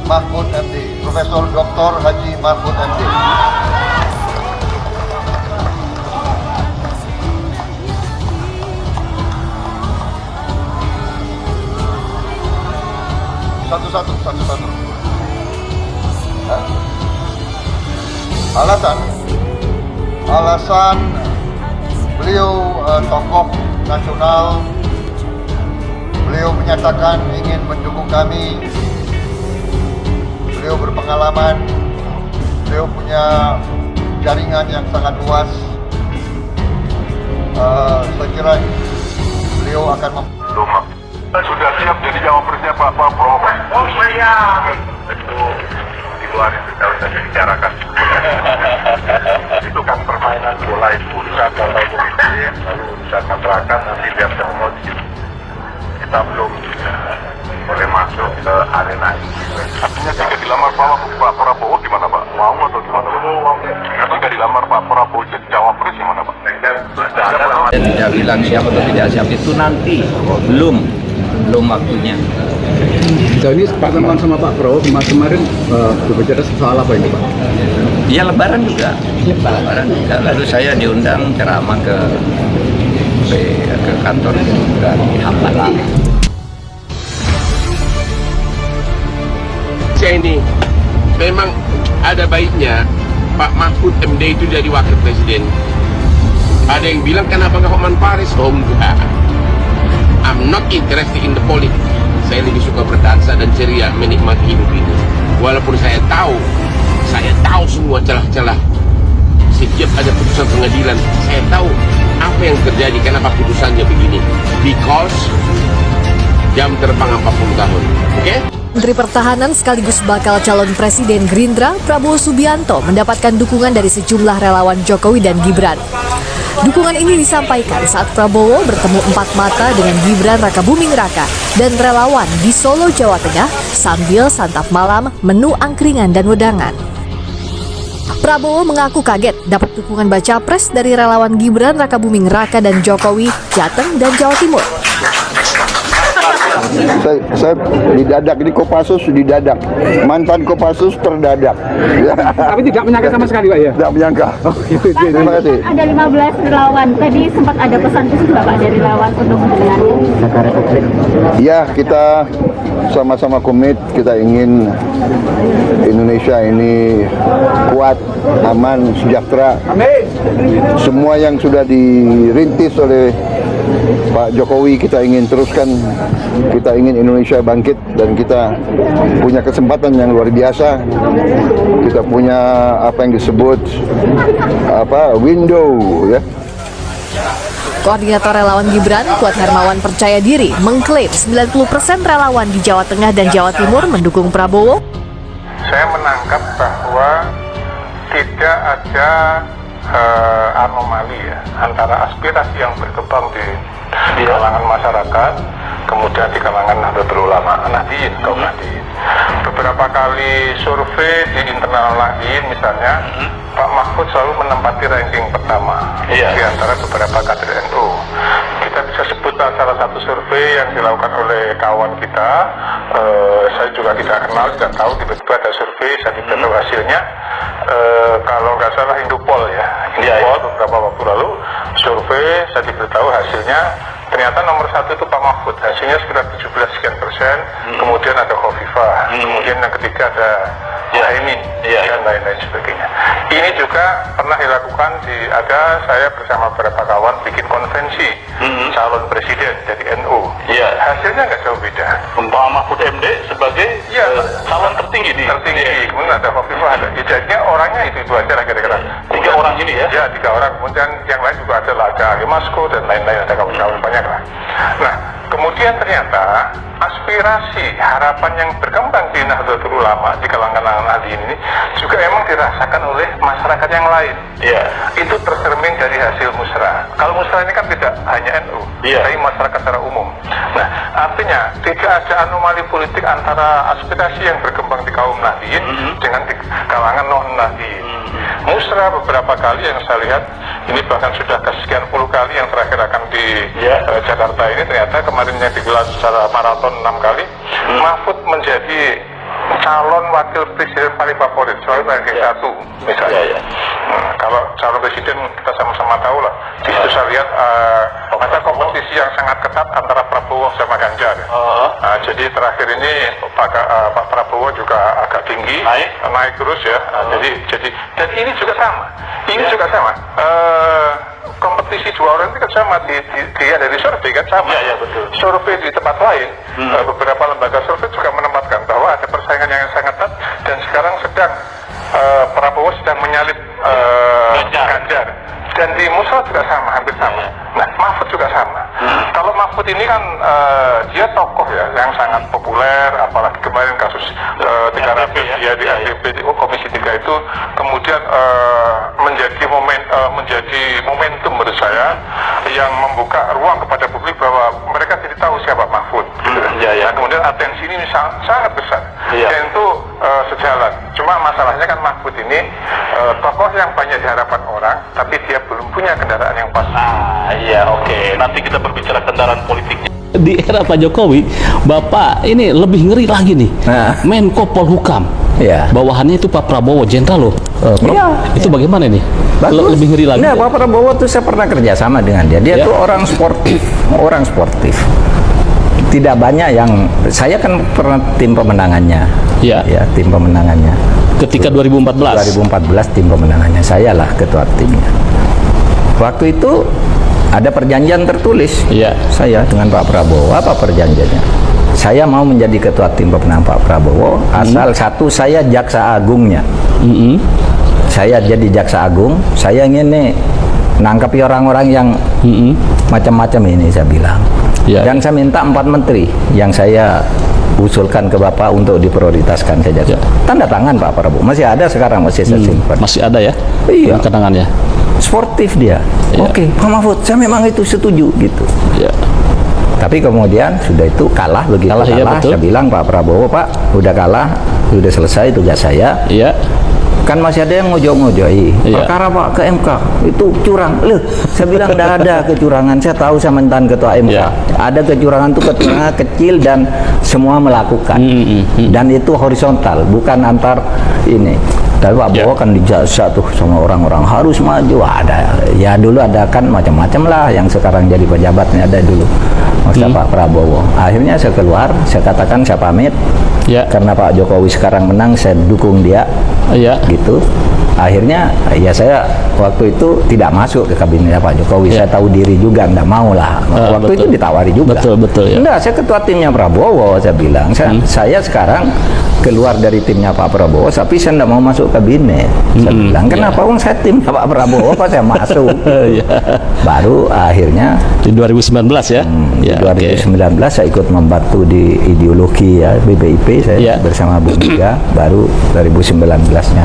Mahfud MD, Profesor Dr. Haji Mahfud MD. Satu-satu. Alasan beliau tokoh nasional, beliau menyatakan ingin mendukung kami, beliau berpengalaman, beliau punya jaringan yang sangat luas. Saya kira beliau akan sudah siap jadi jawabannya Pak Prabowo. Oh siap. Itu di luar itu kalau saya bicarakan. Itu kan permainan bola itu urusan kalau politik, lalu urusan masyarakat nanti lihat semua di situ. Kita belum boleh masuk ke arena ini. Artinya jika dilamar Pak Prabowo gimana Pak? Mau atau gimana Pak? Jika dilamar Pak Prabowo jadi cawapres gimana Pak? Tidak bilang siap atau tidak siap itu nanti belum waktunya. So, ini pertemuan sama Pak Prabowo kemarin berbicara soal apa ini Pak? Ya lebaran juga. Lalu saya diundang ceramah ke kantor di Hambalang. Ini memang ada baiknya Pak Mahfud MD itu jadi wakil presiden. Ada yang bilang kenapa nggak Hotman Paris? Oh enggak, I'm not interested in the politics. Saya lebih suka berdansa dan ceria menikmati hidup ini. Walaupun saya tahu semua celah-celah. Setiap ada putusan pengadilan, saya tahu apa yang terjadi, kenapa putusannya begini. Because jam terbang 40 tahun. Oke? Menteri Pertahanan sekaligus bakal calon Presiden Gerindra, Prabowo Subianto mendapatkan dukungan dari sejumlah relawan Jokowi dan Gibran. Dukungan ini disampaikan saat Prabowo bertemu empat mata dengan Gibran Rakabuming Raka dan relawan di Solo, Jawa Tengah sambil santap malam, menu angkringan dan wedangan. Prabowo mengaku kaget dapat dukungan baca pres dari relawan Gibran Rakabuming Raka dan Jokowi, Jateng dan Jawa Timur. Saya didadak, ini Kopassus didadak, mantan Kopassus terdadak. Tapi tidak menyangka sama sekali Pak ya? Tidak menyangka. Terima kasih. Ada 15 relawan, tadi sempat ada pesan khusus Bapak dari relawan untuk mendengarkan. Ya, kita sama-sama komit, kita ingin Indonesia ini kuat, aman, sejahtera. Semua yang sudah dirintis oleh Pak Jokowi kita ingin teruskan, kita ingin Indonesia bangkit dan kita punya kesempatan yang luar biasa. Kita punya apa yang disebut window ya. Koordinator relawan Gibran, Kuat Hermawan percaya diri mengklaim 90% relawan di Jawa Tengah dan Jawa Timur mendukung Prabowo. Saya menangkap bahwa tidak ada anomali ya antara aspirasi yang berkembang di kalangan masyarakat, kemudian di kalangan Nahdlatul Ulama, Nahdliyin, kaum Nahdliyin. Beberapa kali survei di internal Nahdliyin misalnya, Pak Mahfud selalu menempati ranking pertama di antara beberapa kader NU. Kita bisa sebut salah satu survei yang dilakukan oleh kawan kita, saya juga tidak kenal, tidak tahu, tiba-tiba ada survei, saya tidak tahu hasilnya. Kalau nggak salah Indupol ya, beberapa waktu lalu survei, saya diberitahu hasilnya ternyata nomor 1 itu Pak Mahfud, hasilnya sekitar 17 sekian persen, kemudian ada Khofifah, kemudian yang ketiga ada Muhaimin dan lain-lain sebagainya. Ini juga pernah dilakukan saya bersama beberapa kawan bikin konvensi calon presiden dari NU. Hasilnya nggak jauh beda. Pak Mahfud MD sebagai calon tertinggi di kemudian ada Khofifah, ada jadinya orangnya itu aja lah kira-kira. 3 orang ini ya? Ya, 3 orang. Kemudian yang lain juga ada Laga Masko dan lain-lain, ada kawan-kawan banyak lah. Nah, kemudian ternyata aspirasi harapan yang berkembang di Nahdlatul Ulama di kalangan Nahdliyin ini juga emang dirasakan oleh masyarakat yang lain. Itu tercermin dari hasil musrah. Kalau musrah ini kan tidak hanya NU, tapi masyarakat secara umum. Nah, artinya tidak ada anomali politik antara aspirasi yang berkembang di kaum Nahdliyin dengan di kalangan non Nahdliyin. Musrah beberapa kali yang saya lihat, ini bahkan sudah kesekian puluh kali, yang terakhir akan di Jakarta ini ternyata kemarin yang digelar secara maraton 6 kali, Mahfud menjadi calon wakil presiden paling favorit, soalnya ranking 1 misalnya. Kalau calon presiden kita sama-sama tahu lah, di situ saya lihat ada kompetisi yang sangat ketat antara Prabowo sama Ganjar. Jadi terakhir ini Pak Prabowo juga agak tinggi, naik terus ya. Jadi dan ini juga sama, kompetisi dua orang itu kan sama dilihat dari survei kan sama. Betul. Survei di tempat lain, beberapa lembaga survei juga menempatkan bahwa ada persaingan yang sangat ketat dan sekarang sedang Prabowo sedang menyalip Ganjar. Dan di Musra juga sama, hampir sama. Nah, Mahfud juga sama. Kalau Mahfud ini kan dia tokoh ya yang sangat populer, apalagi kemarin kasus 300 dia di RDP di Komisi 3 itu kemudian menjadi momentum menurut saya yang membuka ruang kepada publik bahwa mereka tidak tahu siapa Mahfud. Nah, kemudian atensi ini sangat besar. Dan itu sejalan. Cuma masalahnya kan Mahfud ini tokoh yang banyak diharapkan orang, tapi dia belum punya kendaraan yang pas. Nanti kita berbicara kendaraan politiknya. Di era Pak Jokowi, Bapak ini lebih ngeri lagi nih. Menko Polhukam. Bawahannya itu Pak Prabowo, jenderal loh. Itu bagaimana nih? Lebih ngeri lagi. Pak Prabowo tuh saya pernah kerja sama dengan dia. Dia tuh orang sportif. Tidak banyak yang saya kan pernah tim pemenangannya. Tim pemenangannya. Ketika 2014 tim pemenangannya, saya lah ketua timnya. Waktu itu ada perjanjian tertulis. Saya dengan Pak Prabowo, apa perjanjiannya? Saya mau menjadi ketua tim pemenang Pak Prabowo asal satu, saya jaksa agungnya. Saya jadi jaksa agung, saya ingin nih nangkapi orang-orang yang macam-macam ini, saya bilang. Dan saya minta 4 menteri yang saya usulkan ke Bapak untuk diprioritaskan saja. Tanda tangan Pak Prabowo. Masih ada sekarang, masih saya simpan. Masih ada ya? Iya. Kenangannya. Sportif dia. Oke, Pak Mahfud, saya memang itu setuju gitu. Tapi kemudian sudah itu kalah, begitu kalah, saya bilang Pak Prabowo, Pak, udah kalah, sudah selesai tugas saya. Kan masih ada yang ngojok-ngojoi. Perkara Pak ke MK itu curang. Loh, saya bilang tidak ada kecurangan. Saya tahu saya mantan ketua MK. Ada kecurangan itu kecurangan kecil dan semua melakukan. Dan itu horizontal, bukan antar ini. Tapi Pak Prabowo kan dijasa tuh sama orang-orang harus maju. Ada, ya dulu ada kan macam-macam lah yang sekarang jadi pejabatnya ada dulu. Maksudnya Pak Prabowo. Akhirnya saya keluar, saya katakan saya pamit. Karena Pak Jokowi sekarang menang, saya dukung dia. Gitu. Akhirnya ya saya waktu itu tidak masuk ke kabinetnya Pak Jokowi. Saya tahu diri juga, enggak mau lah. Waktu itu ditawari juga. Enggak, saya ketua timnya Prabowo, saya bilang. Saya sekarang keluar dari timnya Pak Prabowo, tapi saya enggak mau masuk kabinet. Saya bilang, kenapa? Saya timnya Pak Prabowo, kok saya masuk? Baru akhirnya di 2019 ya? Di 2019 saya ikut membantu di ideologi ya BPIP, saya bersama Bu Mega, baru 2019-nya.